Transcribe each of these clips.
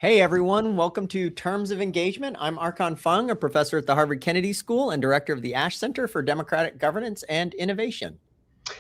Hey everyone, welcome to Terms of Engagement. I'm Archon Fung, a professor at the Harvard Kennedy School and director of the Ash Center for Democratic Governance and Innovation.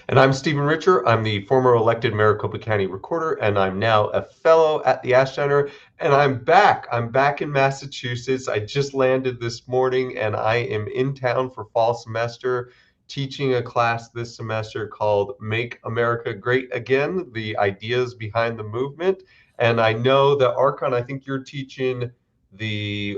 And I'm Stephen Richer. I'm the former elected Maricopa County recorder, and I'm now a fellow at the Ash Center. And I'm back. I'm back in Massachusetts. I just landed this morning, and I am in town for fall semester, teaching a class this semester called Make America Great Again, the ideas behind the movement. And I know that Archon, I think you're teaching the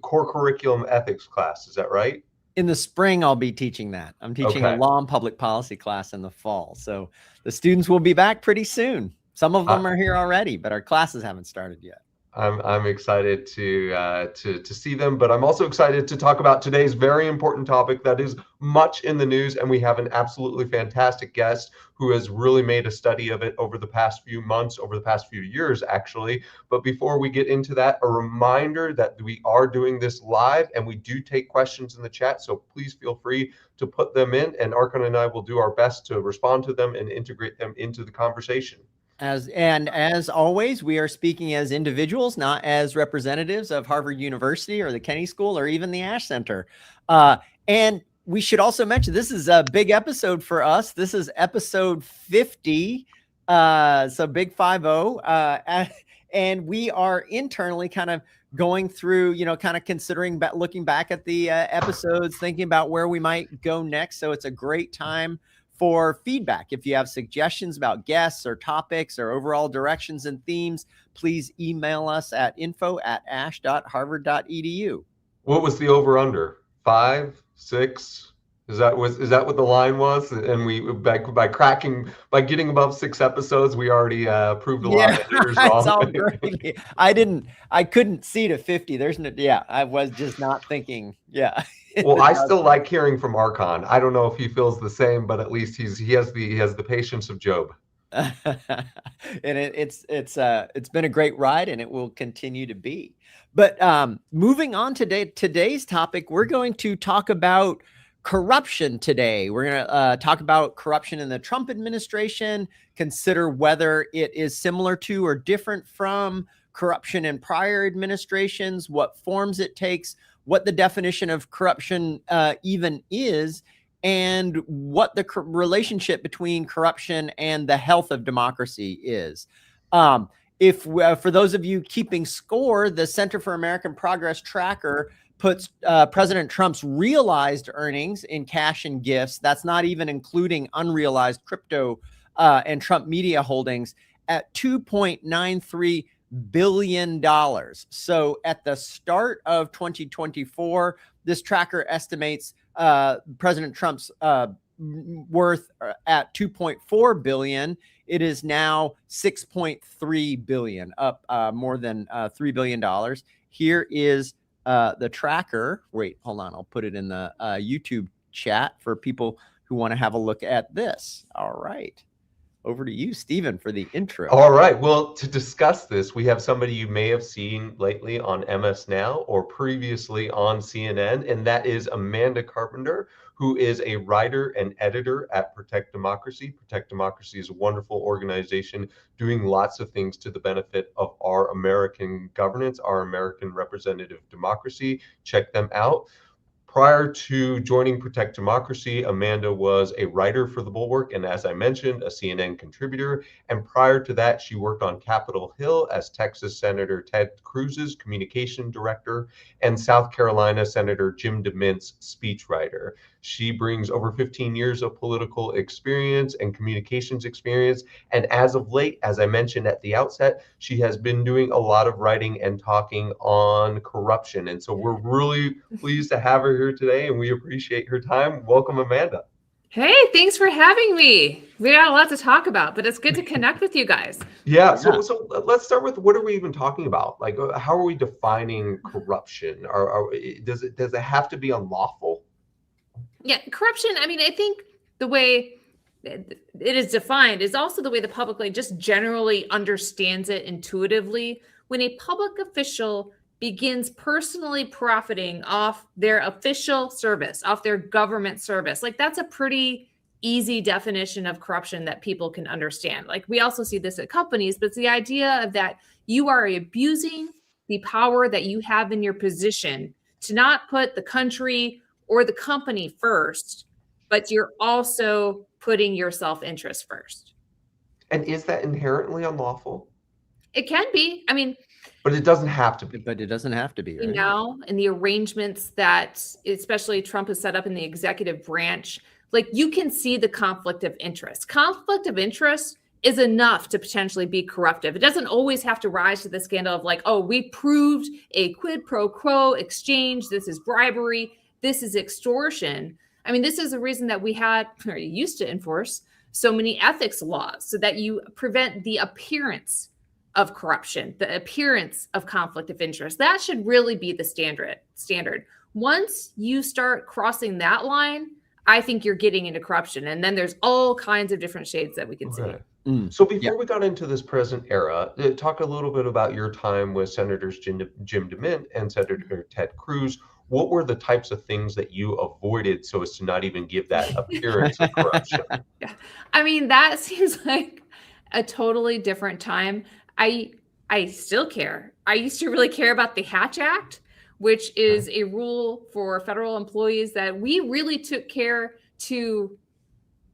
core curriculum ethics class. Is that right? In the spring, I'll be teaching that. I'm teaching a law and public policy class in the fall. So the students will be back pretty soon. Some of them are here already, but our classes haven't started yet. I'm excited to see them, but I'm also excited to talk about today's very important topic that is much in the news, and we have an absolutely fantastic guest who has really made a study of it over the past few months, over the past few years, actually. But before we get into that, a reminder that we are doing this live, and we do take questions in the chat, so please feel free to put them in, and Archon and I will do our best to respond to them and integrate them into the conversation. As always, we are speaking as individuals, not as representatives of Harvard University or the Kennedy School or even the Ash Center. And we should also mention this is a big episode for us. This is episode 50, so big 50. And we are internally kind of going through, kind of considering, looking back at the episodes, thinking about where we might go next. So it's a great time for feedback. If you have suggestions about guests or topics or overall directions and themes, please email us at info@ash.harvard.edu. What was the over/under? 5, 6? Is that what the line was? And we by getting above 6 episodes, we already proved a lot of editors wrong. It's all great. I couldn't see to 50. There's no. Yeah, I was just not thinking. Yeah. Well, I still like hearing from Archon. I don't know if he feels the same, but at least he has the patience of Job. And it's been a great ride, and it will continue to be. But moving on today's topic, we're going to talk about corruption today. We're going to talk about corruption in the Trump administration, consider whether it is similar to or different from corruption in prior administrations, what forms it takes, what the definition of corruption even is, and what the relationship between corruption and the health of democracy is. For those of you keeping score, the Center for American Progress Tracker puts President Trump's realized earnings in cash and gifts, that's not even including unrealized crypto and Trump media holdings, at $2.93 billion. So at the start of 2024, this tracker estimates President Trump's worth at $2.4 billion. It is now $6.3 billion, up more than $3 billion. Here is the tracker. Wait, hold on. I'll put it in the YouTube chat for people who want to have a look at this. All right. Over to you, Stephen, for the intro. All right. Well, to discuss this, we have somebody you may have seen lately on MS Now or previously on CNN, and that is Amanda Carpenter, who is a writer and editor at Protect Democracy. Protect Democracy is a wonderful organization doing lots of things to the benefit of our American governance, our American representative democracy. Check them out. Prior to joining Protect Democracy, Amanda was a writer for The Bulwark and, as I mentioned, a CNN contributor. And prior to that, she worked on Capitol Hill as Texas Senator Ted Cruz's communication director and South Carolina Senator Jim DeMint's speechwriter. She brings over 15 years of political experience and communications experience. And as of late, as I mentioned at the outset, she has been doing a lot of writing and talking on corruption. And so we're really pleased to have her here today, and we appreciate her time. Welcome, Amanda. Hey, thanks for having me. We got a lot to talk about, but it's good to connect with you guys. Yeah, so let's start with, what are we even talking about? Like, how are we defining corruption? Does it have to be unlawful? Yeah, corruption, I mean, I think the way it is defined is also the way the public just generally understands it intuitively. When a public official begins personally profiting off their official service, off their government service, like that's a pretty easy definition of corruption that people can understand. Like we also see this at companies, but it's the idea of that you are abusing the power that you have in your position to not put the country or the company first, but you're also putting your self-interest first. And is that inherently unlawful? It can be. I mean, but it doesn't have to be. But it doesn't have to be, right? Now, in the arrangements that especially Trump has set up in the executive branch, like you can see the conflict of interest. Conflict of interest is enough to potentially be corruptive. It doesn't always have to rise to the scandal of like, oh, we proved a quid pro quo exchange. This is bribery. This is extortion. I mean, this is the reason that we had, or used to enforce so many ethics laws so that you prevent the appearance of corruption, the appearance of conflict of interest. That should really be the standard. Once you start crossing that line, I think you're getting into corruption. And then there's all kinds of different shades that we can see. So before we got into this present era, talk a little bit about your time with Senators Jim DeMint and Senator Ted Cruz. What were the types of things that you avoided so as to not even give that appearance of corruption? Yeah. I mean, that seems like a totally different time. I still care. I used to really care about the Hatch Act, which is a rule for federal employees that we really took care to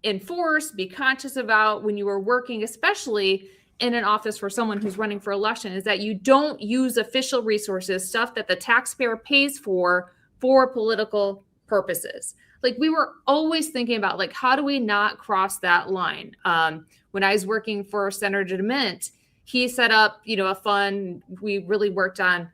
enforce, be conscious about when you were working, especially in an office for someone who's running for election, is that you don't use official resources, stuff that the taxpayer pays for political purposes. Like we were always thinking about like, how do we not cross that line? When I was working for Senator DeMint, he set up, a fund. We really worked on,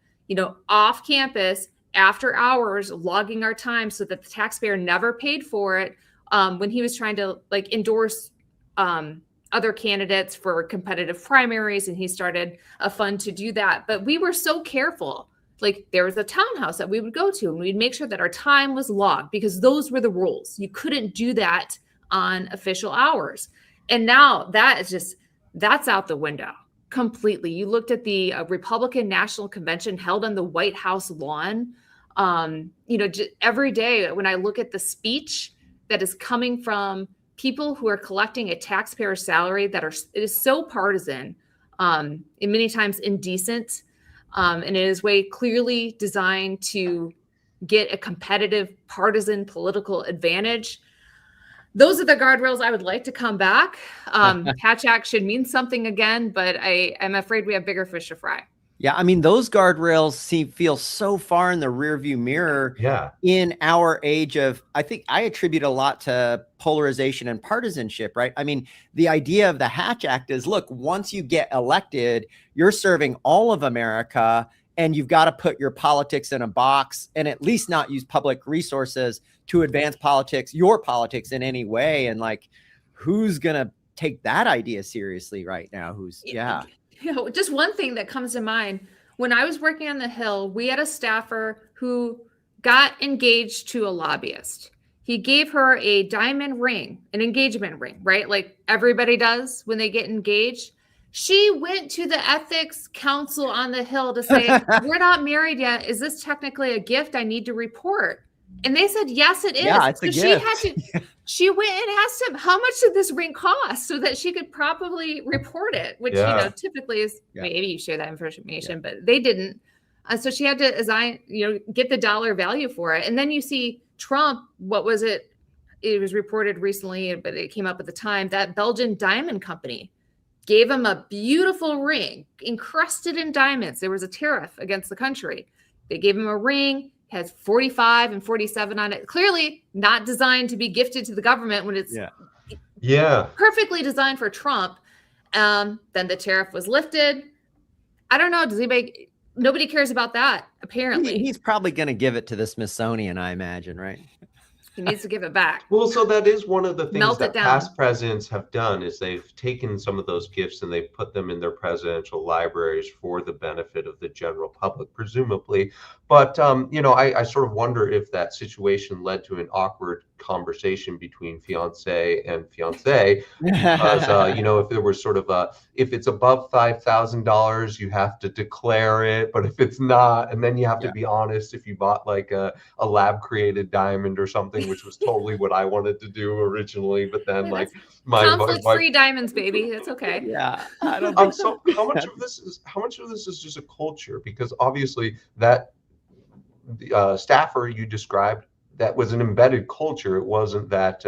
off campus after hours, logging our time so that the taxpayer never paid for it. When he was trying to like endorse other candidates for competitive primaries, and he started a fund to do that. But we were so careful. Like there was a townhouse that we would go to and we'd make sure that our time was logged because those were the rules. You couldn't do that on official hours. And now that is that's out the window completely. You looked at the Republican National Convention held on the White House lawn. Every day when I look at the speech that is coming from people who are collecting a taxpayer salary it is so partisan, and many times indecent, and it is way clearly designed to get a competitive partisan political advantage. Those are the guardrails I would like to come back. Hatch Act should mean something again, but I'm afraid we have bigger fish to fry. Yeah, I mean, those guardrails feel so far in the rearview mirror in our age of, I think I attribute a lot to polarization and partisanship, right? I mean, the idea of the Hatch Act is, look, once you get elected, you're serving all of America and you've got to put your politics in a box and at least not use public resources to advance your politics in any way. And like, who's going to take that idea seriously right now? Just one thing that comes to mind, when I was working on the Hill, we had a staffer who got engaged to a lobbyist. He gave her a diamond ring, an engagement ring, right? Like everybody does when they get engaged. She went to the ethics council on the Hill to say, we're not married yet. Is this technically a gift I need to report? And they said, yes, it is. Yeah, it's a gift. She went and asked him, how much did this ring cost so that she could properly report it, which, typically is maybe you share that information, but they didn't. So she had to get the dollar value for it. And then you see Trump, what was it? It was reported recently, but it came up at the time, that Belgian diamond company gave him a beautiful ring encrusted in diamonds. There was a tariff against the country. They gave him a ring, has 45 and 47 on it. Clearly not designed to be gifted to the government when it's perfectly designed for Trump. Then the tariff was lifted. I don't know. Nobody cares about that, apparently. He's probably going to give it to the Smithsonian, I imagine, right? He needs to give it back. Well, so that is one of the things that past presidents have done is they've taken some of those gifts and they've put them in their presidential libraries for the benefit of the general public, presumably. But, I sort of wonder if that situation led to an awkward conversation between fiance and fiance, because if there was sort of if it's above $5,000, you have to declare it, but if it's not, and then you have to be honest if you bought like a lab created diamond or something, which was totally what I wanted to do originally, but then like my conflict-free diamonds, baby. It's okay. Yeah, I don't think so. How much of this is just a culture? Because obviously that staffer you described, that was an embedded culture. It wasn't that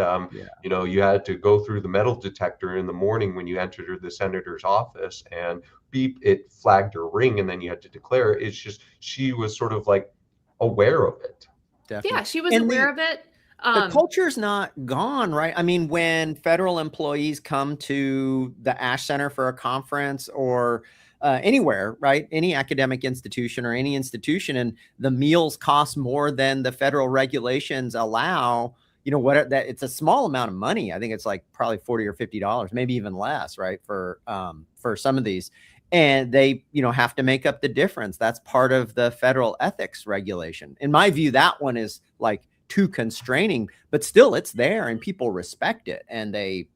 you had to go through the metal detector in the morning when you entered the senator's office and beep, it flagged her ring, and then you had to declare it. It's just she was sort of like aware of it. Definitely. Yeah, she was aware of it. The culture's not gone, right? I mean, when federal employees come to the Ash Center for a conference or anywhere, right? Any academic institution or any institution, and the meals cost more than the federal regulations allow, it's a small amount of money. I think it's like probably $40 or $50, maybe even less, right? For some of these. And they, have to make up the difference. That's part of the federal ethics regulation. In my view, that one is like too constraining, but still it's there and people respect it and they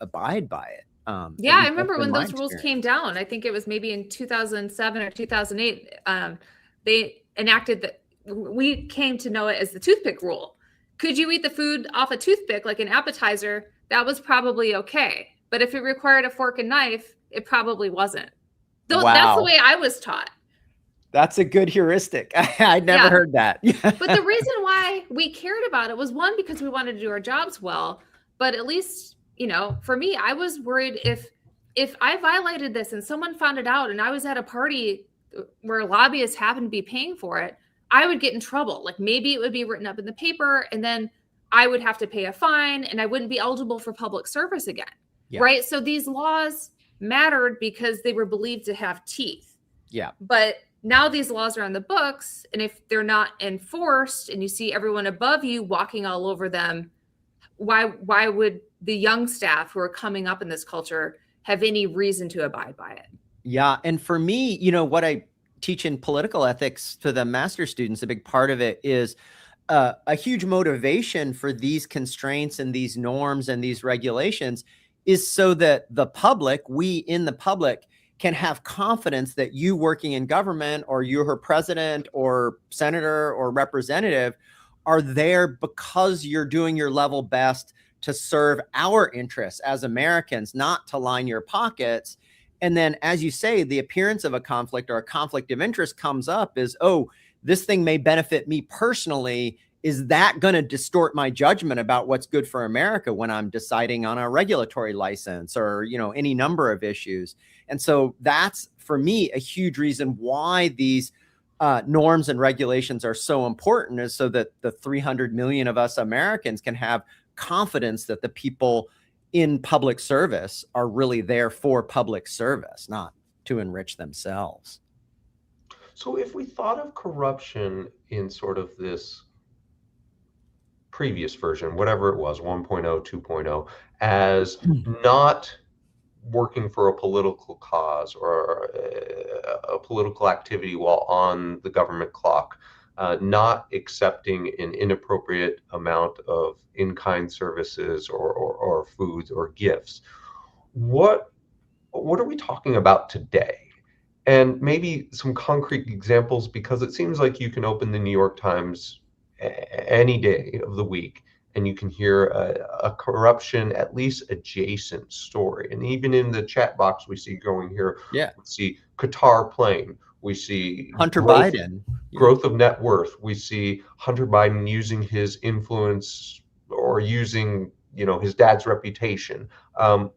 abide by it. I remember when those rules came down. I think it was maybe in 2007 or 2008. They enacted that. We came to know it as the toothpick rule. Could you eat the food off a toothpick like an appetizer? That was probably okay. But if it required a fork and knife, it probably wasn't. Though that's the way I was taught. That's a good heuristic. I'd never heard that. But the reason why we cared about it was, one, because we wanted to do our jobs well, but at least, for me, I was worried if I violated this and someone found it out and I was at a party where lobbyists happened to be paying for it, I would get in trouble. Like maybe it would be written up in the paper and then I would have to pay a fine and I wouldn't be eligible for public service again. Yeah. Right. So these laws mattered because they were believed to have teeth. Yeah. But now these laws are on the books, and if they're not enforced and you see everyone above you walking all over them, why would the young staff who are coming up in this culture have any reason to abide by it? Yeah. And for me, what I teach in political ethics to the master's students, a big part of it is a huge motivation for these constraints and these norms and these regulations is so that we in the public can have confidence that you working in government or you're her president or senator or representative are there because you're doing your level best to serve our interests as Americans, not to line your pockets. And then, as you say, the appearance of a conflict or a conflict of interest comes up is, oh, this thing may benefit me personally. Is that going to distort my judgment about what's good for America when I'm deciding on a regulatory license or, any number of issues? And so that's, for me, a huge reason why these norms and regulations are so important, is so that the 300 million of us Americans can have confidence that the people in public service are really there for public service, not to enrich themselves. So if we thought of corruption in sort of this previous version, whatever it was, 1.0, 2.0, as not working for a political cause or a political activity while on the government clock, not accepting an inappropriate amount of in-kind services or foods or gifts. What are we talking about today? And maybe some concrete examples, because it seems like you can open the New York Times any day of the week and you can hear a corruption at least adjacent story. And even in the chat box we see going here, we see Qatar plane, we see Hunter Biden, growth of net worth, we see Hunter Biden using his influence or using his dad's reputation. If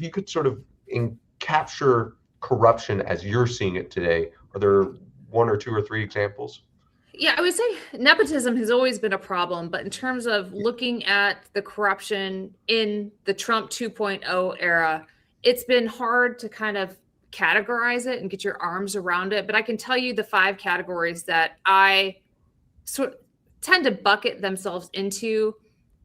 you could sort of capture corruption as you're seeing it today, are there one or two or three examples? Yeah, I would say nepotism has always been a problem, but in terms of looking at the corruption in the Trump 2.0 era, it's been hard to kind of categorize it and get your arms around it. But I can tell you the 5 categories that I sort of tend to bucket themselves into.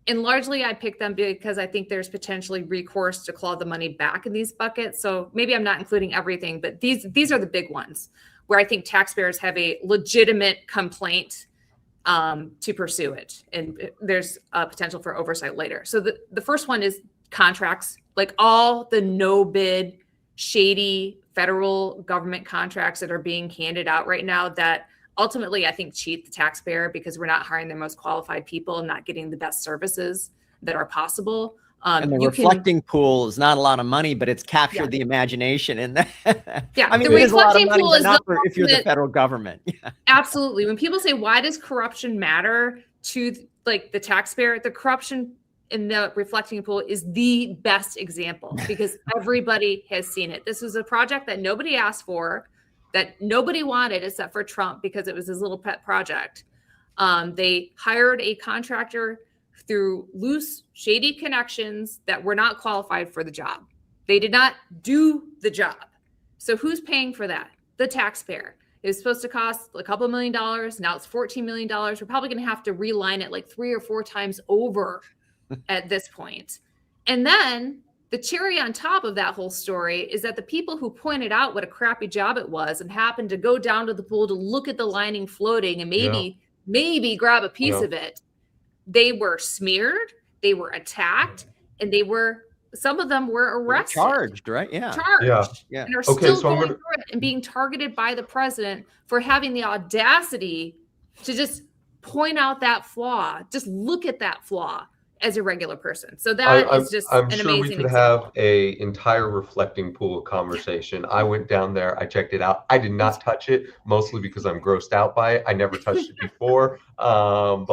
And largely I pick them because I think there's potentially recourse to claw the money back in these buckets. So maybe I'm not including everything, but these are the big ones where I think taxpayers have a legitimate complaint to pursue it. And there's a potential for oversight later. So the first one is contracts, like all the no bid, shady federal government contracts that are being handed out right now that ultimately I think cheat the taxpayer because we're not hiring the most qualified people and not getting the best services that are possible. And the reflecting pool is not a lot of money, but it's captured the imagination in that. Yeah, I mean, the it is a lot of reflecting money, pool but is not the if you're the ultimate- federal government. Yeah. Absolutely. When people say, why does corruption matter to like the taxpayer? The corruption in the reflecting pool is the best example because everybody has seen it. This was a project that nobody asked for, that nobody wanted except for Trump because it was his little pet project. They hired a contractor through loose, shady connections that were not qualified for the job. They did not do the job. So who's paying for that? The taxpayer. It was supposed to cost a couple $1 million. Now it's $14 million. We're probably going to have to reline it like 3 or 4 times over at this point. And then the cherry on top of that whole story is that the people who pointed out what a crappy job it was and happened to go down to the pool to look at the lining floating and maybe grab a piece of it, they were smeared, they were attacked, and some of them were arrested. Charged, right? Yeah. Charged. Yeah. And are still going through it and being targeted by the president for having the audacity to just point out that flaw, just look at that flaw as a regular person. So that is just I'm an sure amazing we could example. have a entire reflecting pool conversation. I went down there, I checked it out. I did not touch it, mostly because I'm grossed out by it. I never touched it before, so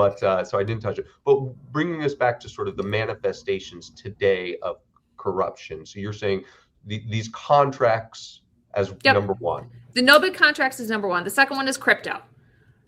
I didn't touch it. But bringing us back to sort of the manifestations today of corruption. So you're saying these contracts as number one. The no bid contracts is number one. The second one is crypto.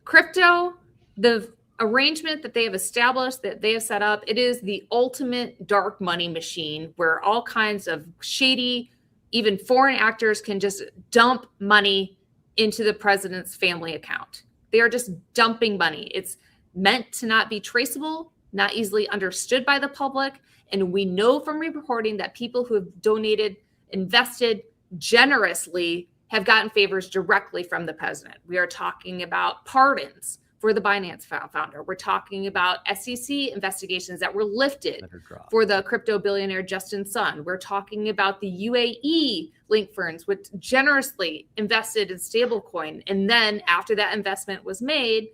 Crypto, the arrangement that they have established, that they have set up, it is the ultimate dark money machine where all kinds of shady, even foreign actors can just dump money into the president's family account. They are just dumping money. It's meant to not be traceable, not easily understood by the public. And we know from reporting that people who have donated, invested generously have gotten favors directly from the president. We are talking about pardons for the Binance founder. We're talking about SEC investigations that were lifted for the crypto billionaire Justin Sun. We're talking about the UAE link firms, which generously invested in stablecoin. And then after that investment was made,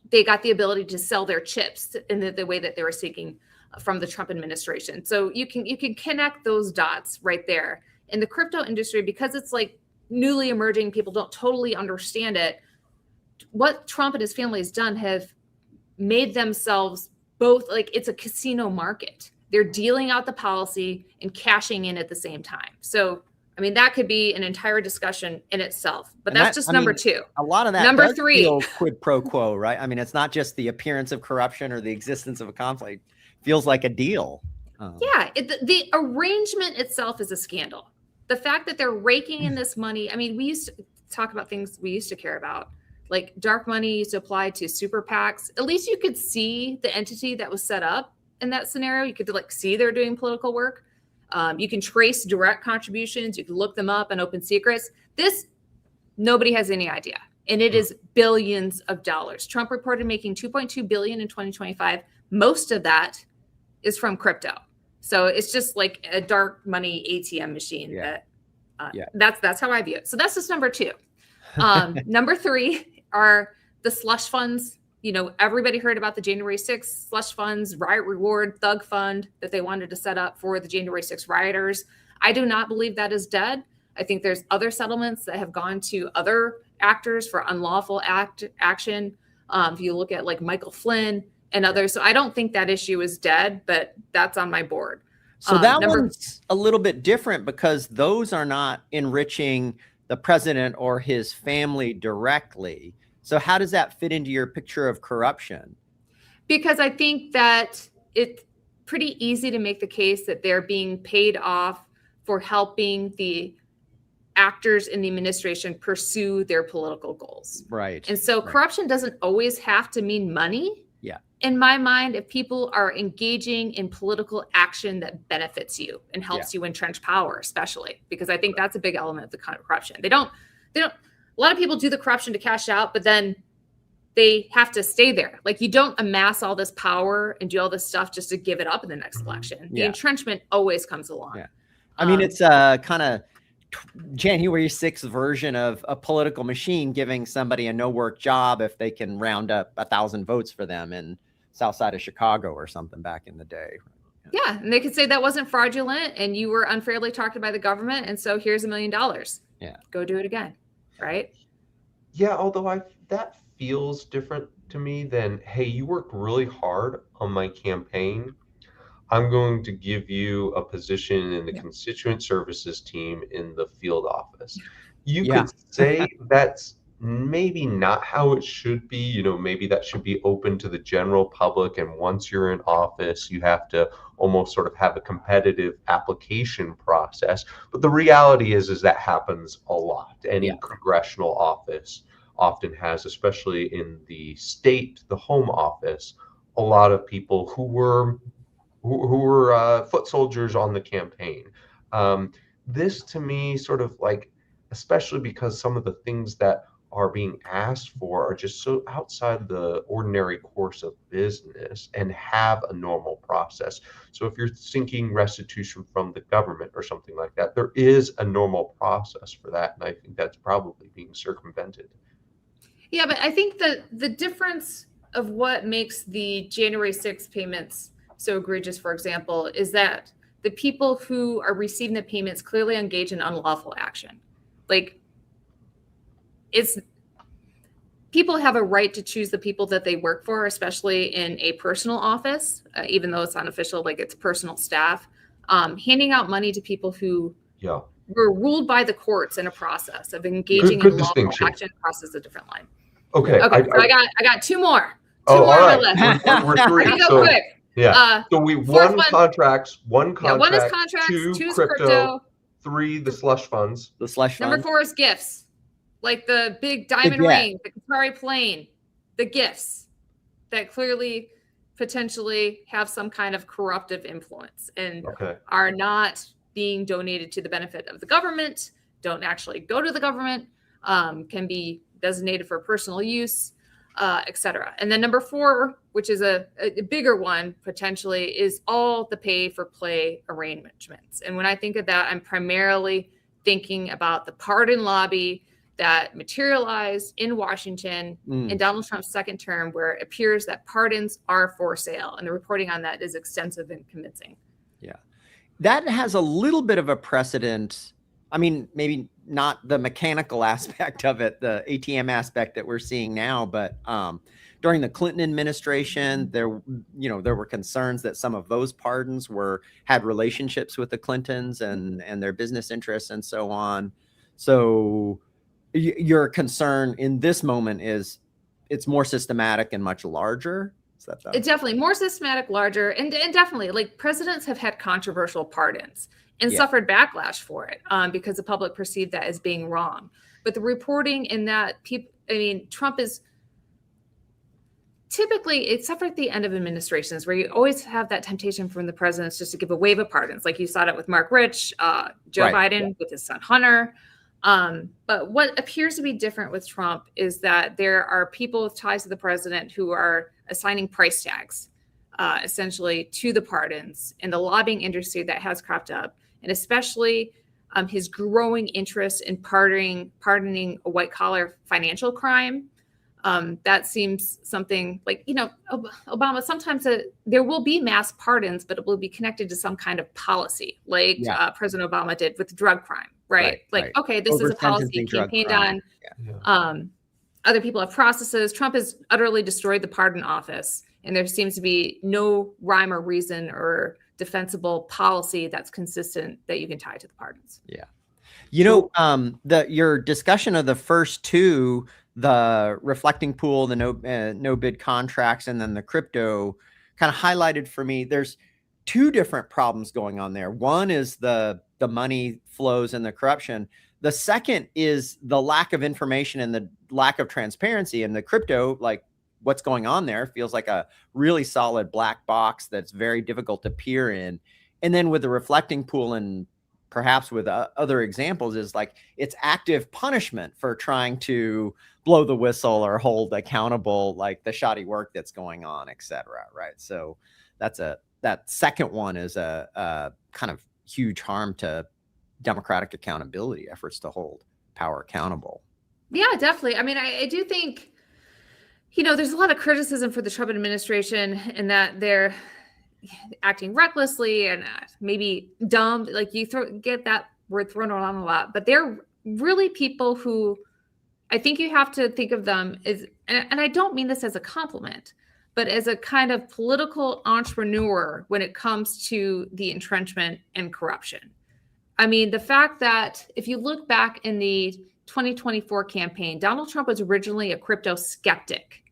they got the ability to sell their chips in the way that they were seeking from the Trump administration. So you can connect those dots right there. In the crypto industry, because it's like newly emerging, people don't totally understand it. What Trump and his family has done have made themselves both like it's a casino market. They're dealing out the policy and cashing in at the same time. So, I mean, that could be an entire discussion in itself, but that's just number two. A lot of that number three, feel quid pro quo, right? I mean, it's not just the appearance of corruption or the existence of a conflict. It feels like a deal. Yeah, the arrangement itself is a scandal. The fact that they're raking in this money. I mean, we used to talk about things we used to care about. Like dark money used to apply to super PACs. At least you could see the entity that was set up in that scenario. You could like see they're doing political work. You can trace direct contributions. You can look them up and open secrets. This, nobody has any idea. And it is billions of dollars. Trump reported making $2.2 billion in 2025. Most of that is from crypto. So it's just like a dark money ATM machine. That's how I view it. So that's just number two. Number three are the slush funds. You know, everybody heard about the January 6th slush funds, riot reward, thug fund that they wanted to set up for the January 6th rioters. I do not believe that is dead. I think there's other settlements that have gone to other actors for unlawful action. If you look at like Michael Flynn and others. So I don't think that issue is dead, but that's on my board. So that one's a little bit different because those are not enriching the president or his family directly. So how does that fit into your picture of corruption? Because I think that it's pretty easy to make the case that they're being paid off for helping the actors in the administration pursue their political goals. Right. And so corruption doesn't always have to mean money. Yeah. In my mind, if people are engaging in political action that benefits you and helps you entrench power, especially, because I think that's a big element of the kind of corruption. A lot of people do the corruption to cash out, but then they have to stay there. Like, you don't amass all this power and do all this stuff just to give it up in the next election. The entrenchment always comes along. Yeah. I mean, it's kind of January 6th version of a political machine giving somebody a no work job if they can round up 1,000 votes for them in South Side of Chicago or something back in the day. Yeah. And they could say that wasn't fraudulent and you were unfairly targeted by the government. And so here's $1 million. Yeah. Go do it again. Right. Yeah. Although that feels different to me than, hey, you worked really hard on my campaign. I'm going to give you a position in the constituent services team in the field office. You could say that's maybe not how it should be. You know, maybe that should be open to the general public. And once you're in office, you have to almost sort of have a competitive application process. But the reality is that happens a lot. Any congressional office often has, especially in the state, the home office, a lot of people who were foot soldiers on the campaign. This to me sort of like, especially because some of the things that are being asked for are just so outside the ordinary course of business and have a normal process. So if you're seeking restitution from the government or something like that, there is a normal process for that. And I think that's probably being circumvented. Yeah, but I think the difference of what makes the January 6th payments so egregious, for example, is that the people who are receiving the payments clearly engage in unlawful action. Like, people have a right to choose the people that they work for, especially in a personal office, even though it's unofficial, like it's personal staff. Handing out money to people who were ruled by the courts in a process of engaging in lawful action crosses a different line. Okay. So I got two more. All right. We're three. Let me go quick. Yeah. So one is contract, two is crypto, 3 the slush funds. The slush funds. Number 4 is gifts, like the big diamond ring, the Qatari plane, the gifts that clearly potentially have some kind of corruptive influence and are not being donated to the benefit of the government, don't actually go to the government, can be designated for personal use, etc. And then number 4, which is a bigger one potentially, is all the pay for play arrangements. And when I think of that, I'm primarily thinking about the pardon lobby that materialized in Washington in Donald Trump's second term, where it appears that pardons are for sale. And the reporting on that is extensive and convincing. Yeah. That has a little bit of a precedent. I mean, maybe not the mechanical aspect of it, the ATM aspect that we're seeing now, but during the Clinton administration, there were concerns that some of those pardons had relationships with the Clintons and their business interests and so on. So your concern in this moment is it's more systematic and much larger. It's definitely more systematic, larger, and definitely, like, presidents have had controversial pardons and suffered backlash for it because the public perceived that as being wrong. But the reporting in that Trump is typically, except for at the end of administrations, where you always have that temptation from the presidents just to give a wave of pardons. Like you saw it with Mark Rich, Joe Biden with his son Hunter. But what appears to be different with Trump is that there are people with ties to the president who are assigning price tags, essentially, to the pardons, and the lobbying industry that has cropped up, and especially his growing interest in pardoning a white-collar financial crime. That seems something like, Obama, sometimes there will be mass pardons, but it will be connected to some kind of policy, like President Obama did with drug crime, right? Okay, this is a policy campaigned on. Other people have processes. Trump has utterly destroyed the pardon office, and there seems to be no rhyme or reason or defensible policy that's consistent that you can tie to the pardons. Yeah. Your discussion of the first two, the reflecting pool, the no bid contracts, and then the crypto, kind of highlighted for me, there's two different problems going on there. One is the money flows and the corruption. The second is the lack of information and the lack of transparency. And the crypto, like what's going on there, feels like a really solid black box that's very difficult to peer in. And then with the reflecting pool and perhaps with other examples, is like it's active punishment for trying to blow the whistle or hold accountable like the shoddy work that's going on, etc. Right. So that second one is a kind of huge harm to democratic accountability efforts to hold power accountable. Yeah, definitely. I mean, I do think, there's a lot of criticism for the Trump administration and that they're acting recklessly and maybe dumb. Like get that word thrown around a lot, but they're really people who I think you have to think of them as, and I don't mean this as a compliment, but as a kind of political entrepreneur when it comes to the entrenchment and corruption. I mean, the fact that if you look back in the 2024 campaign, Donald Trump was originally a crypto skeptic.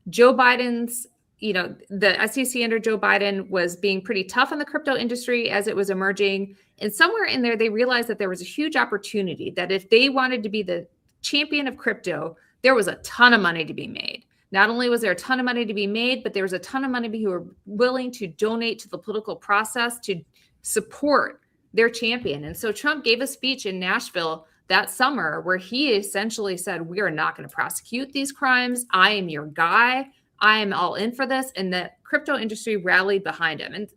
Joe Biden's, the SEC under Joe Biden was being pretty tough on the crypto industry as it was emerging. And somewhere in there, they realized that there was a huge opportunity, that if they wanted to be the champion of crypto, there was a ton of money to be made. Not only was there a ton of money to be made, but there was a ton of money who were willing to donate to the political process to support their champion. And so Trump gave a speech in Nashville that summer where he essentially said, we are not going to prosecute these crimes. I am your guy. I am all in for this. And the crypto industry rallied behind him. And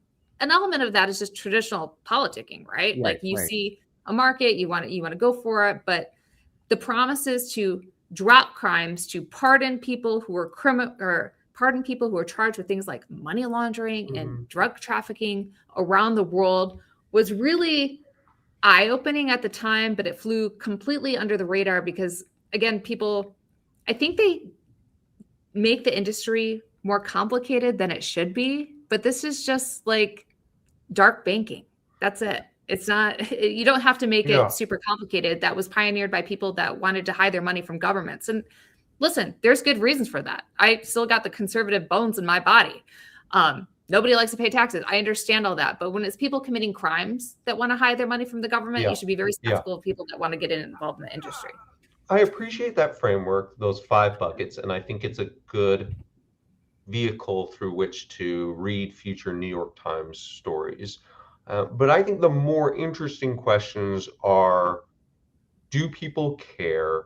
an element of that is just traditional politicking, right? Like you see a market, you want to go for it, but the promises to drop crimes, to pardon people who are pardon people who are charged with things like money laundering and drug trafficking around the world was really eye-opening at the time, but it flew completely under the radar because, again, I think they make the industry more complicated than it should be, but this is just like dark banking. That's it. It's not, you don't have to make it super complicated. That was pioneered by people that wanted to hide their money from governments. And listen, there's good reasons for that. I still got the conservative bones in my body. Nobody likes to pay taxes. I understand all that. But when it's people committing crimes that want to hide their money from the government, you should be very skeptical of people that want to get involved in the industry. I appreciate that framework, those 5 buckets, and I think it's a good vehicle through which to read future New York Times stories. But I think the more interesting questions are, do people care?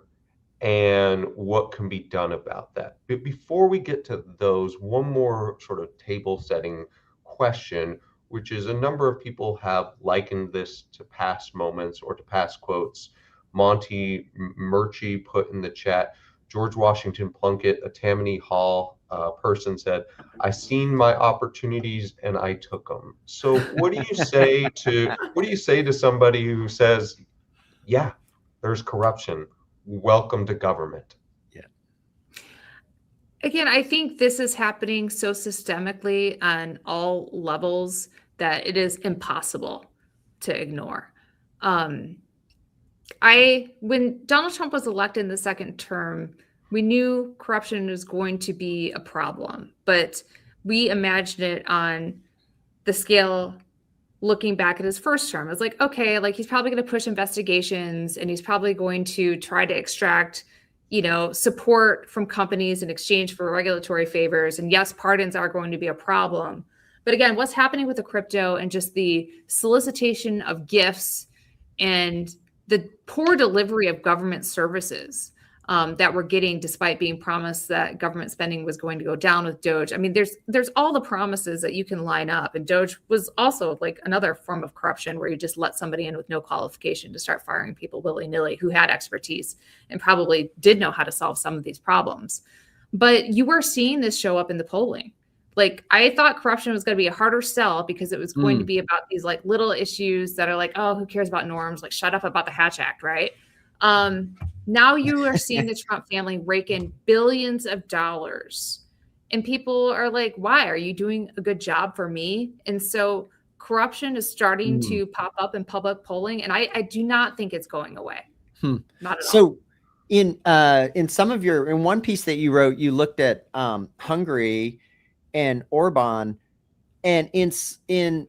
And what can be done about that? But before we get to those, one more sort of table setting question, which is a number of people have likened this to past moments or to past quotes. Monty Murchie put in the chat, George Washington Plunkett, a Tammany Hall person, said, I seen my opportunities and I took them. So what do you say to somebody who says, yeah, there's corruption, welcome to government? Yeah. Again, I think this is happening so systemically on all levels that it is impossible to ignore. When Donald Trump was elected in the second term, we knew corruption was going to be a problem, but we imagined it on the scale looking back at his first term. It was like, okay, like he's probably going to push investigations and he's probably going to try to extract, support from companies in exchange for regulatory favors. And yes, pardons are going to be a problem. But again, what's happening with the crypto and just the solicitation of gifts and the poor delivery of government services that we're getting, despite being promised that government spending was going to go down with Doge. I mean, there's all the promises that you can line up. And Doge was also like another form of corruption where you just let somebody in with no qualification to start firing people willy-nilly who had expertise and probably did know how to solve some of these problems. But you were seeing this show up in the polling. Like, I thought corruption was going to be a harder sell because it was going to be about these like little issues that are like, oh, who cares about norms? Like, shut up about the Hatch Act, right? Now you are seeing the Trump family rake in billions of dollars. And people are like, why? Are you doing a good job for me? And so corruption is starting to pop up in public polling. And I do not think it's going away. Not at all. So in one piece that you wrote, you looked at Hungary and Orban, and in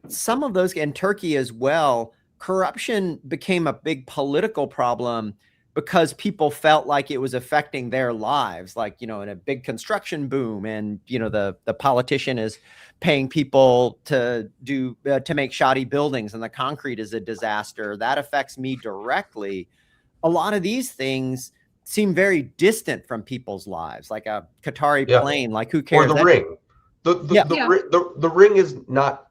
some of those, and Turkey as well, corruption became a big political problem because people felt like it was affecting their lives, like, in a big construction boom, and, the politician is paying people to make shoddy buildings, and the concrete is a disaster. That affects me directly. A lot of these things seem very distant from people's lives, like a Qatari plane, like who cares? Or the ring. The ring is not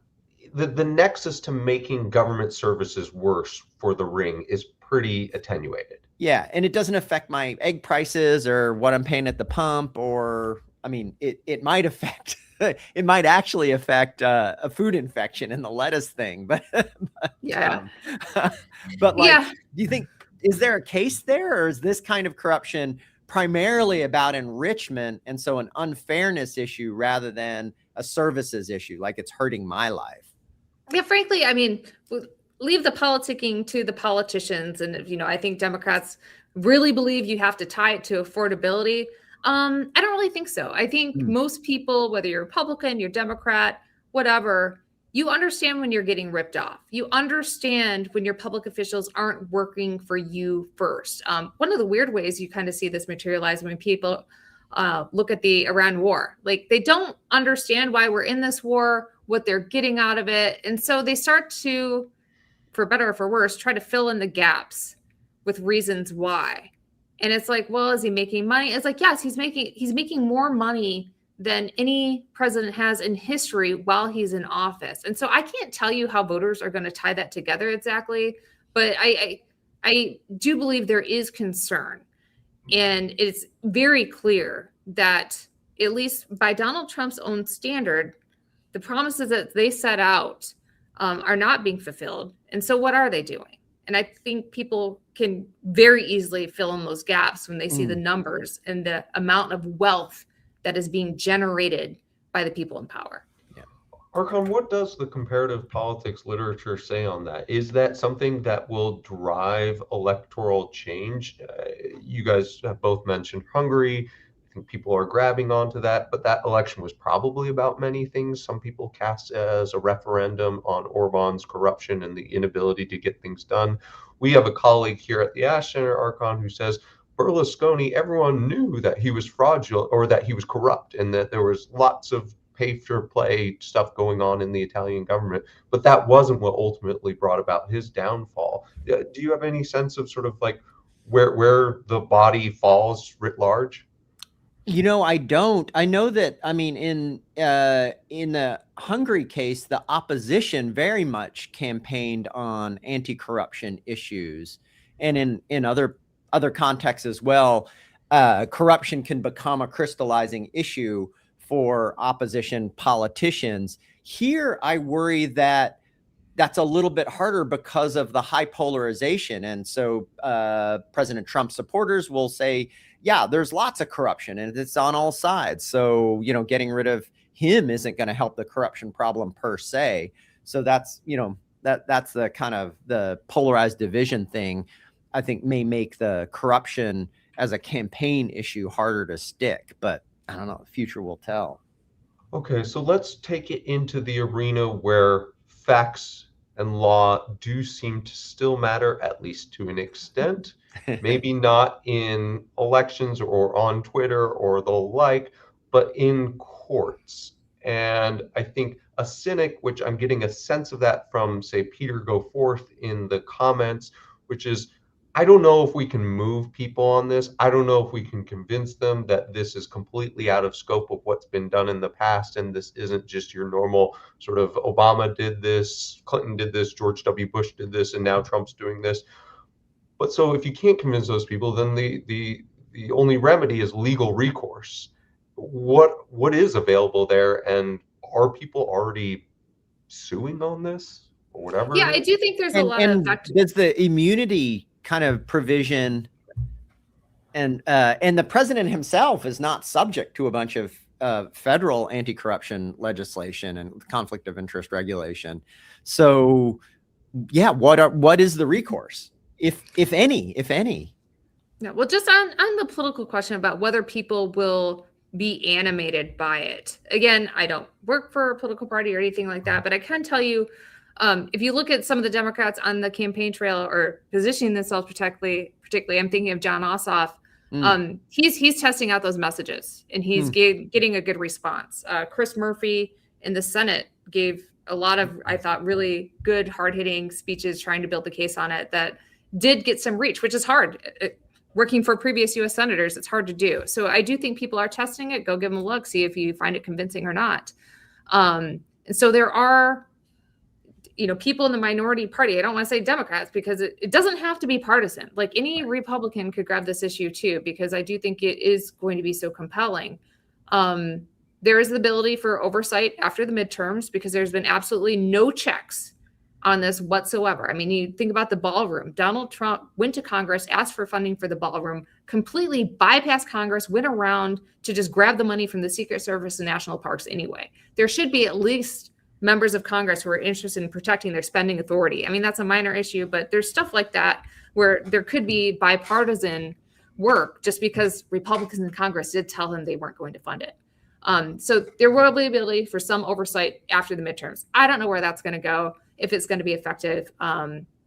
the nexus to making government services worse for the ring is pretty attenuated. Yeah, and it doesn't affect my egg prices or what I'm paying at the pump, or, I mean, it might affect, it might actually affect a food infection in the lettuce thing, but but like, do you think, is there a case there, or is this kind of corruption primarily about enrichment, and so an unfairness issue rather than a services issue, like it's hurting my life? Yeah, frankly, I mean, leave the politicking to the politicians. And, I think Democrats really believe you have to tie it to affordability. I don't really think so. I think most people, whether you're Republican, you're Democrat, whatever, you understand when you're getting ripped off. You understand when your public officials aren't working for you first. One of the weird ways you kind of see this materialize when people look at the Iran war, like they don't understand why we're in this war, what they're getting out of it. And so they start to, for better or for worse, try to fill in the gaps with reasons why. And it's like, well, is he making money? It's like, yes, he's making more money than any president has in history while he's in office. And so I can't tell you how voters are going to tie that together exactly, but I do believe there is concern. And it's very clear that, at least by Donald Trump's own standard, the promises that they set out are not being fulfilled. And so what are they doing? And I think people can very easily fill in those gaps when they see the numbers and the amount of wealth that is being generated by the people in power. Yeah. Archon, what does the comparative politics literature say on that? Is that something that will drive electoral change? You guys have both mentioned Hungary. I think people are grabbing onto that, but that election was probably about many things. Some people cast as a referendum on Orban's corruption and the inability to get things done. We have a colleague here at the Ash Center, Archon, who says Berlusconi, everyone knew that he was fraudulent or that he was corrupt, and that there was lots of pay-for-play stuff going on in the Italian government, but that wasn't what ultimately brought about his downfall. Do you have any sense of sort of like where the body falls writ large? I don't. I know that, I mean, in the Hungary case, the opposition very much campaigned on anti-corruption issues, and in other contexts as well, corruption can become a crystallizing issue for opposition politicians. Here, I worry that that's a little bit harder because of the high polarization. And so President Trump's supporters will say, yeah, there's lots of corruption and it's on all sides. So, getting rid of him isn't going to help the corruption problem per se. So that's, that's the kind of the polarized division thing, I think, may make the corruption as a campaign issue harder to stick. But I don't know, the future will tell. Okay, so let's take it into the arena where facts and law do seem to still matter, at least to an extent. Maybe not in elections or on Twitter or the like, but in courts. And I think a cynic, which I'm getting a sense of that from, say, Peter Goforth in the comments, which is, I don't know if we can move people on this. I don't know if we can convince them that this is completely out of scope of what's been done in the past. And this isn't just your normal sort of Obama did this, Clinton did this, George W. Bush did this, and now Trump's doing this. But so if you can't convince those people, then the only remedy is legal recourse. What is available there? And are people already suing on this or whatever? Yeah, I do think there's a lot of factors. Does the immunity kind of provision, and the president himself is not subject to a bunch of federal anti-corruption legislation and conflict of interest regulation. So yeah, what is the recourse, if any? Yeah, well, just on the political question about whether people will be animated by it. Again, I don't work for a political party or anything like that, but I can tell you, if you look at some of the Democrats on the campaign trail or positioning themselves protect particularly, I'm thinking of John Ossoff. Mm. He's testing out those messages, and he's getting a good response. Chris Murphy in the Senate gave a lot of, I thought, really good, hard-hitting speeches trying to build the case on it that did get some reach, which is hard. Working for previous U.S. senators, it's hard to do. So I do think people are testing it. Go give them a look, see if you find it convincing or not. And so there are, people in the minority party. I don't want to say Democrats, because it doesn't have to be partisan. Like, any Republican could grab this issue too, because I do think it is going to be so compelling. There is the ability for oversight after the midterms, because there's been absolutely no checks on this whatsoever. I mean, you think about the ballroom. Donald Trump went to Congress, asked for funding for the ballroom, completely bypassed Congress, went around to just grab the money from the Secret Service and national parks anyway. There should be at least members of Congress who are interested in protecting their spending authority. I mean, that's a minor issue, but there's stuff like that where there could be bipartisan work just because Republicans in Congress did tell him they weren't going to fund it. So there will be ability for some oversight after the midterms. I don't know where that's going to go, if it's going to be effective.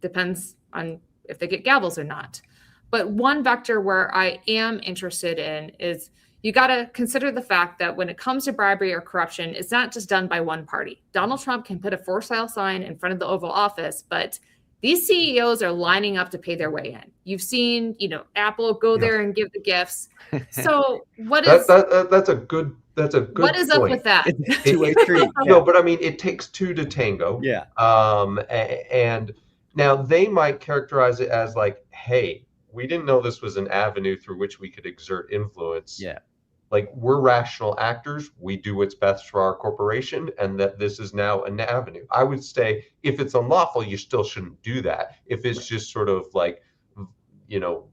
Depends on if they get gavels or not. But one vector where I am interested in is you got to consider the fact that when it comes to bribery or corruption, it's not just done by one party. Donald Trump can put a for sale sign in front of the Oval Office, but these CEOs are lining up to pay their way in. You've seen, Apple go there and give the gifts. So what is that's a good what is point. Up with that? It's a two-way street. No, but I mean, it takes two to tango. Yeah. And now they might characterize it as like, hey, we didn't know this was an avenue through which we could exert influence. Yeah. Like, we're rational actors. We do what's best for our corporation, and that this is now an avenue. I would say if it's unlawful, you still shouldn't do that. If it's just sort of like,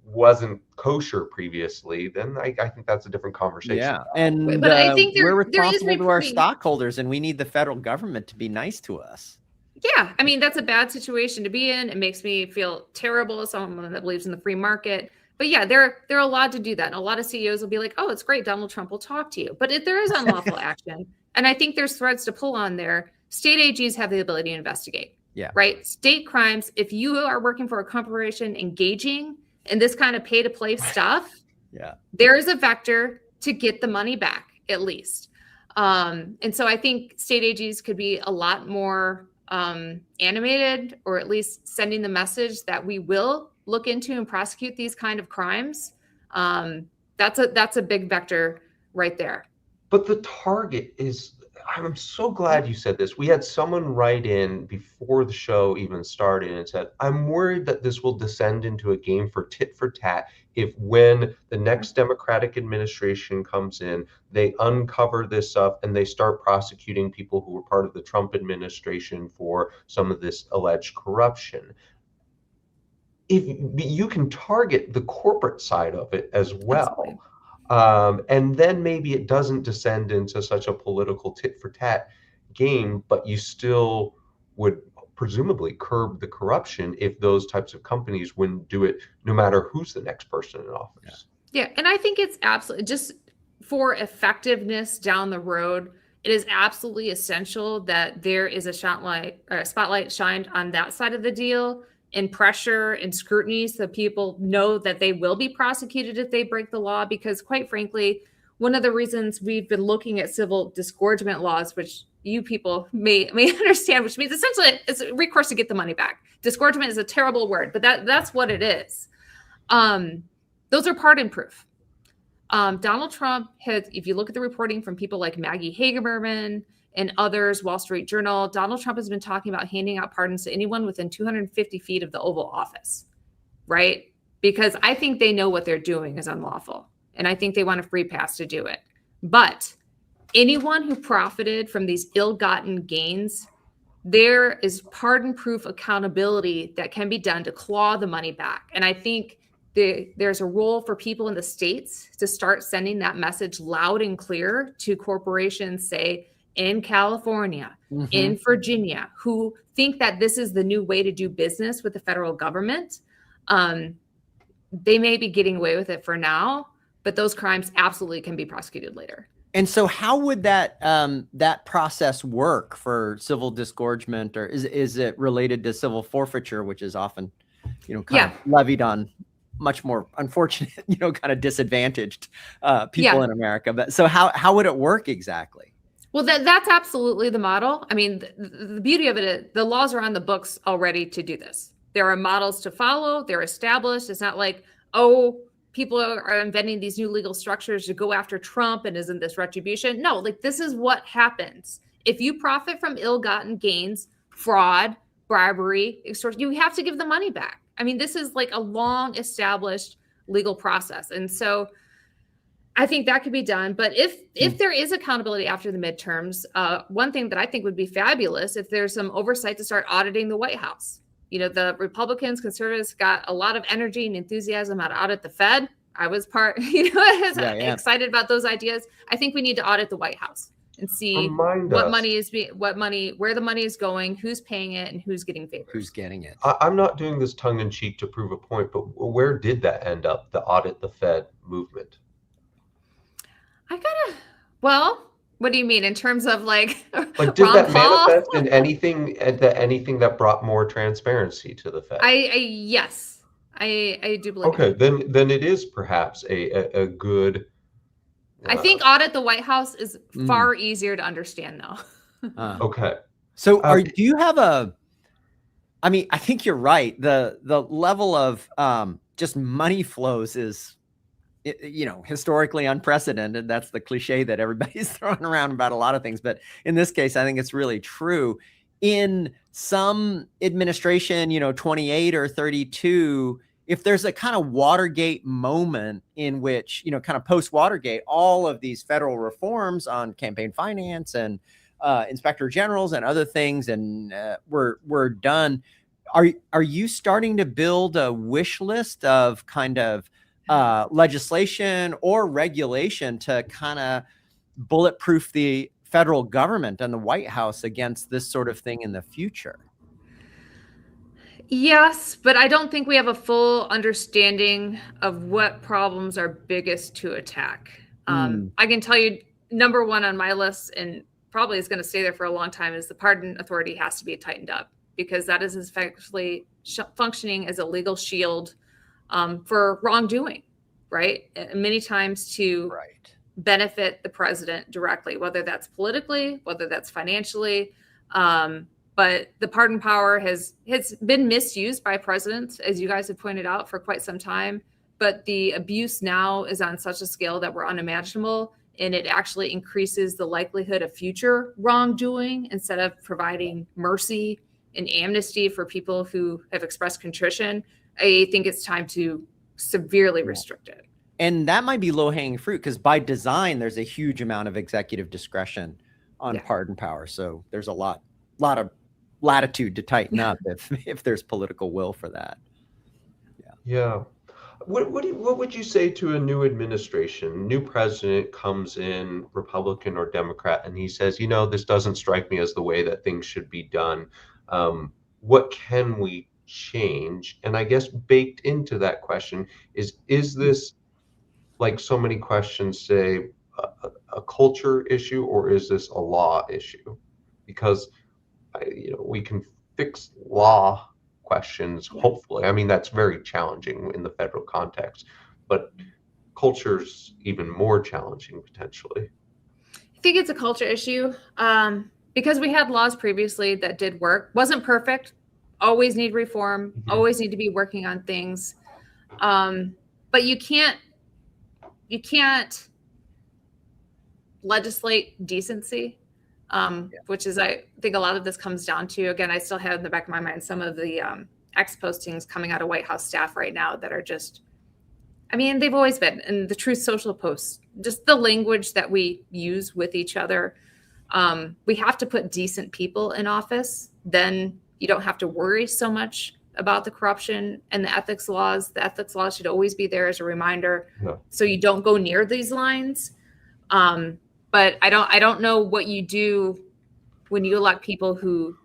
wasn't kosher previously, then I think that's a different conversation. Yeah. And but I think we're responsible to our stockholders, and we need the federal government to be nice to us. Yeah. I mean, that's a bad situation to be in. It makes me feel terrible as someone that believes in the free market. But yeah, they're allowed to do that. And a lot of CEOs will be like, oh, it's great, Donald Trump will talk to you. But if there is unlawful action, and I think there's threads to pull on there, state AGs have the ability to investigate. Yeah. Right? State crimes, if you are working for a corporation engaging in this kind of pay-to-play stuff, there is a vector to get the money back, at least. And so I think state AGs could be a lot more animated, or at least sending the message that we will look into and prosecute these kind of crimes. That's a big vector right there. But the target is, I'm so glad you said this. We had someone write in before the show even started and said, I'm worried that this will descend into a game for tit for tat if, when the next Democratic administration comes in, they uncover this stuff and they start prosecuting people who were part of the Trump administration for some of this alleged corruption. If you can target the corporate side of it as well. And then maybe it doesn't descend into such a political tit for tat game, but you still would presumably curb the corruption if those types of companies wouldn't do it, no matter who's the next person in office. Yeah. And I think it's absolutely, just for effectiveness down the road, it is absolutely essential that there is a spotlight shined on that side of the deal, and pressure and scrutiny, so people know that they will be prosecuted if they break the law. Because quite frankly, one of the reasons we've been looking at civil disgorgement laws, which you people may understand, which means essentially it's a recourse to get the money back. Disgorgement is a terrible word, but that's what it is. Those are pardon proof. Donald Trump has, if you look at the reporting from people like Maggie Hagerman and others, Wall Street Journal, Donald Trump has been talking about handing out pardons to anyone within 250 feet of the Oval Office, right? Because I think they know what they're doing is unlawful, and I think they want a free pass to do it. But anyone who profited from these ill-gotten gains, there is pardon-proof accountability that can be done to claw the money back. And I think there's a role for people in the states to start sending that message loud and clear to corporations, say, in California, in Virginia, who think that this is the new way to do business with the federal government. They may be getting away with it for now, but those crimes absolutely can be prosecuted later. And so how would that that process work for civil disgorgement, or is it related to civil forfeiture, which is often, kind of levied on much more unfortunate, kind of disadvantaged people Yeah. in America. But so how would it work exactly? Well, that's absolutely the model. I mean, the beauty of it is the laws are on the books already to do this. There are models to follow. They're established. It's not like, oh, people are inventing these new legal structures to go after Trump and isn't this retribution? No, like this is what happens. If you profit from ill-gotten gains, fraud, bribery, extortion, you have to give the money back. I mean, this is like a long established legal process. And so I think that could be done. But if there is accountability after the midterms, one thing that I think would be fabulous if there's some oversight to start auditing the White House. The Republicans, conservatives got a lot of energy and enthusiasm out to audit the Fed. I was excited about those ideas. I think we need to audit the White House and see where the money is going, who's paying it, and who's getting favors. Who's getting it? I'm not doing this tongue in cheek to prove a point, but where did that end up? The audit the Fed movement. Well, what do you mean in terms of like did that manifest in anything that brought more transparency to the Fed? Yes, I do believe. Okay, then it is perhaps a good. I think audit the White House is far easier to understand though. Okay. So do you have I mean, I think you're right. The level of just money flows is historically unprecedented. That's the cliche that everybody's throwing around about a lot of things. But in this case, I think it's really true. In some administration, 28 or 32, if there's a kind of Watergate moment in which, kind of post-Watergate, all of these federal reforms on campaign finance and inspector generals and other things and were done, are you starting to build a wish list of kind of legislation or regulation to kind of bulletproof the federal government and the White House against this sort of thing in the future? Yes, but I don't think we have a full understanding of what problems are biggest to attack. I can tell you, number one on my list, and probably is going to stay there for a long time, is the pardon authority has to be tightened up, because that is effectively functioning as a legal shield for wrongdoing, right? Many times to benefit the president directly, whether that's politically, whether that's financially. But the pardon power has been misused by presidents, as you guys have pointed out, for quite some time. But the abuse now is on such a scale that we're unimaginable, and it actually increases the likelihood of future wrongdoing instead of providing mercy and amnesty for people who have expressed contrition. I think it's time to severely restrict it. And that might be low-hanging fruit, because by design, there's a huge amount of executive discretion on pardon power. So there's a lot of latitude to tighten up if there's political will for that. Yeah. What would you say to a new administration? New president comes in, Republican or Democrat, and he says, this doesn't strike me as the way that things should be done. What can we change? And I guess baked into that question is this, like so many questions say, a culture issue, or is this a law issue? Because we can fix law questions, hopefully. I mean, that's very challenging in the federal context, but culture's even more challenging potentially. I think it's a culture issue because we had laws previously that did work. Wasn't perfect, always need reform, always need to be working on things. But you can't legislate decency. Which is, I think a lot of this comes down to, again, I still have in the back of my mind some of the X postings coming out of White House staff right now that are just, I mean, they've always been, and the Truth Social posts, just the language that we use with each other. We have to put decent people in office. Then you don't have to worry so much about the corruption and the ethics laws. The ethics laws should always be there as a reminder, so you don't go near these lines. But I don't know what you do when you elect people who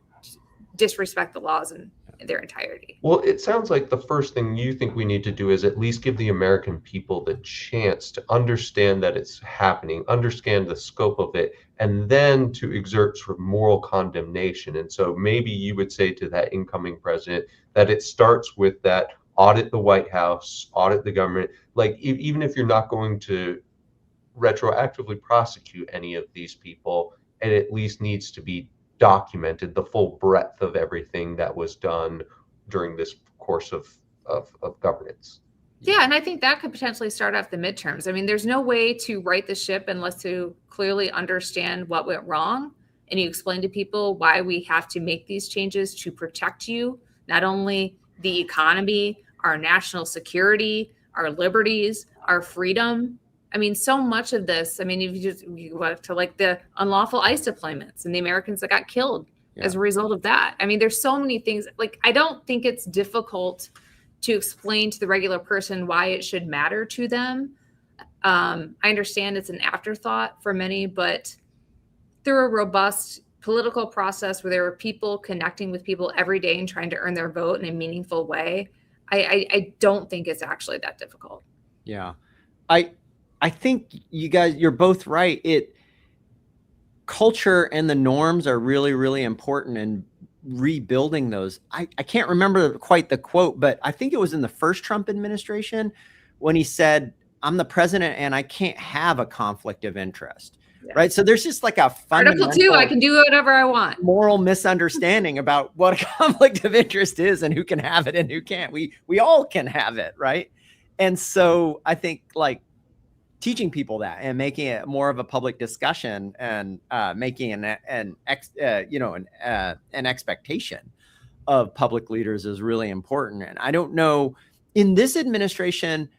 disrespect the laws in their entirety. Well, it sounds like the first thing you think we need to do is at least give the American people the chance to understand that it's happening, understand the scope of it, and then to exert sort of moral condemnation. And so maybe you would say to that incoming president that it starts with that audit the White House, audit the government. Like even if you're not going to retroactively prosecute any of these people, it at least needs to be documented, the full breadth of everything that was done during this course of governance. Yeah, and I think that could potentially start off the midterms. I mean, there's no way to right the ship unless you clearly understand what went wrong and you explain to people why we have to make these changes to protect you, not only the economy, our national security, our liberties, our freedom. I mean, so much of this, I mean, if you go to like the unlawful ICE deployments and the Americans that got killed as a result of that. I mean, there's so many things. Like, I don't think it's difficult to explain to the regular person why it should matter to them. I understand it's an afterthought for many, but through a robust political process where there were people connecting with people every day and trying to earn their vote in a meaningful way, I don't think it's actually that difficult. Yeah. I think you're both right. Culture and the norms are really, really important in rebuilding those. I can't remember quite the quote, but I think it was in the first Trump administration when he said, "I'm the president and I can't have a conflict of interest." Yeah. Right. So there's just like a fundamental Article 2, I can do whatever I want. Moral misunderstanding about what a conflict of interest is and who can have it and who can't. We all can have it. Right. And so I think like teaching people that and making it more of a public discussion and making an expectation of public leaders is really important. And I don't know, in this administration,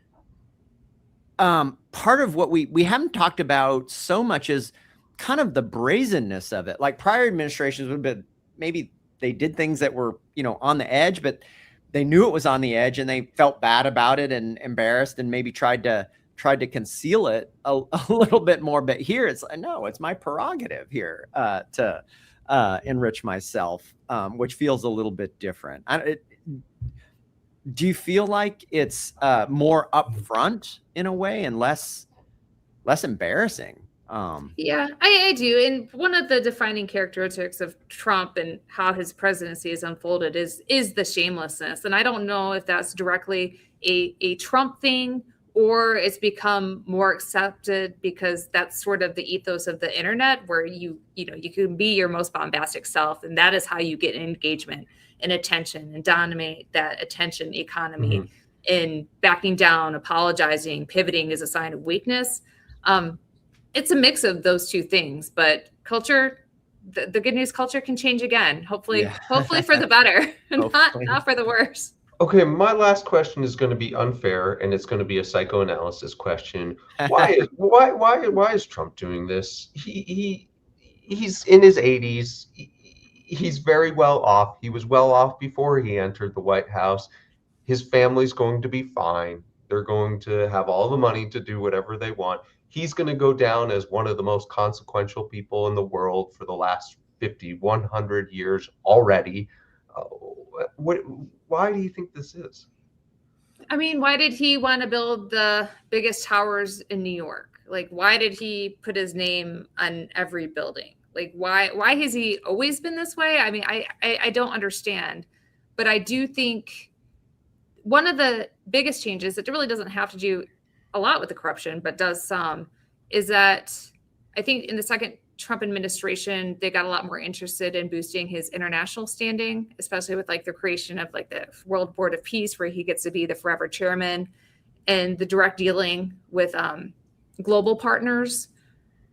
part of what we haven't talked about so much is kind of the brazenness of it. Like prior administrations would have been, maybe they did things that were, on the edge, but they knew it was on the edge and they felt bad about it and embarrassed and maybe tried to conceal it a little bit more. But here it's no, it's my prerogative here to enrich myself, which feels a little bit different. Do you feel like it's more upfront in a way and less embarrassing? Yeah, I do. And one of the defining characteristics of Trump and how his presidency is unfolded is the shamelessness. And I don't know if that's directly a Trump thing or it's become more accepted because that's sort of the ethos of the internet where you can be your most bombastic self. And that is how you get engagement and attention and dominate that attention economy. In backing down, apologizing, pivoting is a sign of weakness. It's a mix of those two things, but culture, the good news, culture can change again. Hopefully for the better, not for the worse. Okay, my last question is going to be unfair, and it's going to be a psychoanalysis question. Why is Trump doing this? He's in his 80s. He's very well off. He was well off before he entered the White House. His family's going to be fine. They're going to have all the money to do whatever they want. He's going to go down as one of the most consequential people in the world for the last 50, 100 years already. Why do you think this is? I mean, why did he want to build the biggest towers in New York? Like, why did he put his name on every building? Like, why has he always been this way? I mean, I don't understand. But I do think one of the biggest changes that really doesn't have to do a lot with the corruption, but does some, is that I think in the second Trump administration, they got a lot more interested in boosting his international standing, especially with like the creation of like the World Board of Peace, where he gets to be the forever chairman, and the direct dealing with global partners.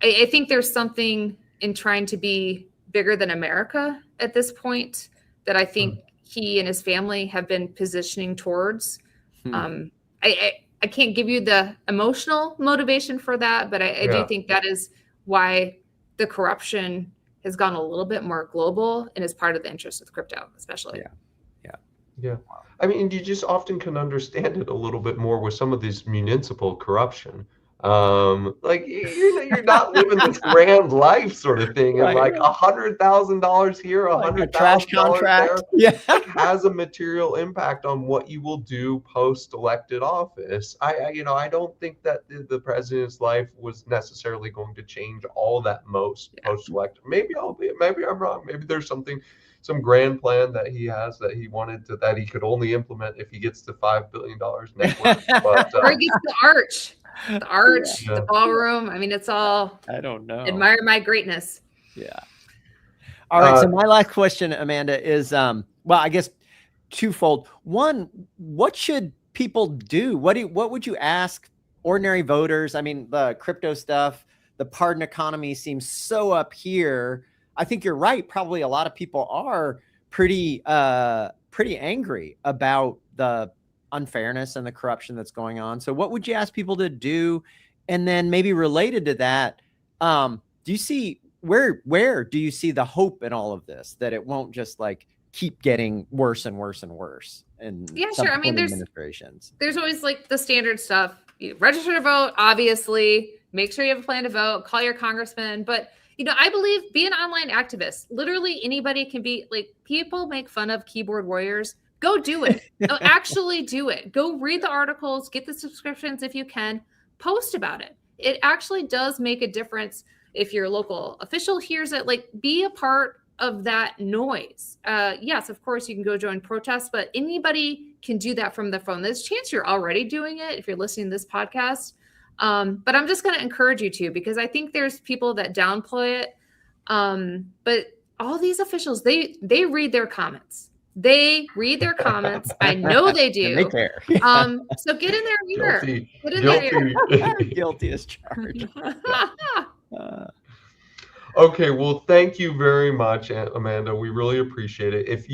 I think there's something in trying to be bigger than America at this point that I think he and his family have been positioning towards. I can't give you the emotional motivation for that, but I do think that is why the corruption has gone a little bit more global and is part of the interest of crypto, especially. Yeah. I mean, you just often can understand it a little bit more with some of this municipal corruption. Like you're not living this grand life sort of thing, and like $100,000 here, Like a trash $100,000 there, contract. Yeah. like has a material impact on what you will do post elected office. I don't think that the president's life was necessarily going to change all that most post elected. Maybe I'm wrong. Maybe there's some grand plan that he has that he wanted to, that he could only implement if he gets to $5 billion net worth. But or he gets the arch, the ballroom. I mean, it's all, I don't know. Admire my greatness. Yeah. All right. So my last question, Amanda, is, well, I guess twofold. One, what should people do? What would you ask ordinary voters? I mean, the crypto stuff, the pardon economy seems so up here. I think you're right. Probably a lot of people are pretty angry about the unfairness and the corruption that's going on. So what would you ask people to do? And then maybe related to that, do you see where do you see the hope in all of this, that it won't just like keep getting worse and worse and worse? And yeah, sure. I mean, there's always like the standard stuff. You register to vote, obviously, make sure you have a plan to vote, call your congressman. But I believe be an online activist. Literally anybody can be, like, people make fun of keyboard warriors. Go do it. Actually do it. Go read the articles, get the subscriptions if you can, post about it. It actually does make a difference if your local official hears it. Like, be a part of that noise. Yes, of course, you can go join protests, but anybody can do that from their phone. There's a chance you're already doing it if you're listening to this podcast. But I'm just going to encourage you to, because I think there's people that downplay it. But all these officials, they read their comments. They read their comments. I know they do. They care. So get in their ear. Get in their ear. Guilty as charged. Okay, well, thank you very much, Amanda. We really appreciate it. If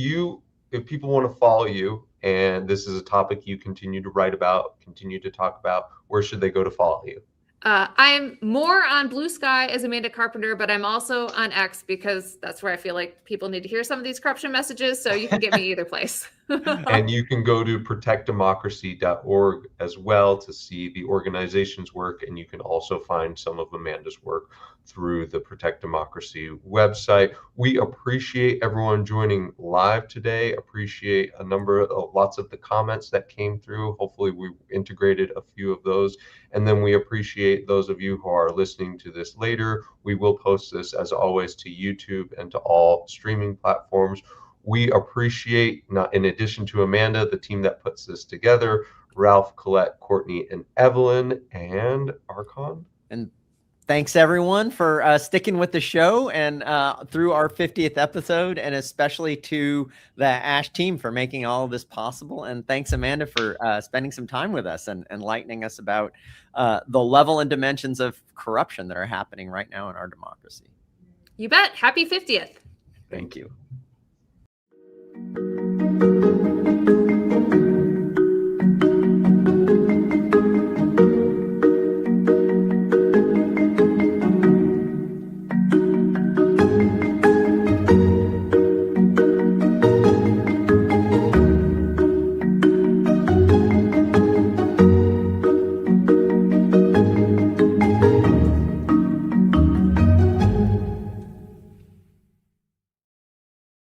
people want to follow you, and this is a topic you continue to write about, continue to talk about, where should they go to follow you? I'm more on Blue Sky as Amanda Carpenter, but I'm also on X, because that's where I feel like people need to hear some of these corruption messages. So you can get me either place. And you can go to protectdemocracy.org as well to see the organization's work. And you can also find some of Amanda's work through the Protect Democracy website. We appreciate everyone joining live today. Appreciate lots of the comments that came through. Hopefully we integrated a few of those. And then we appreciate those of you who are listening to this later. We will post this, as always, to YouTube and to all streaming platforms. We appreciate, in addition to Amanda, the team that puts this together, Ralph, Colette, Courtney, and Evelyn, and Archon. And thanks everyone for sticking with the show and through our 50th episode, and especially to the ASH team for making all of this possible. And thanks, Amanda, for spending some time with us and enlightening us about the level and dimensions of corruption that are happening right now in our democracy. You bet. Happy 50th. Thank you.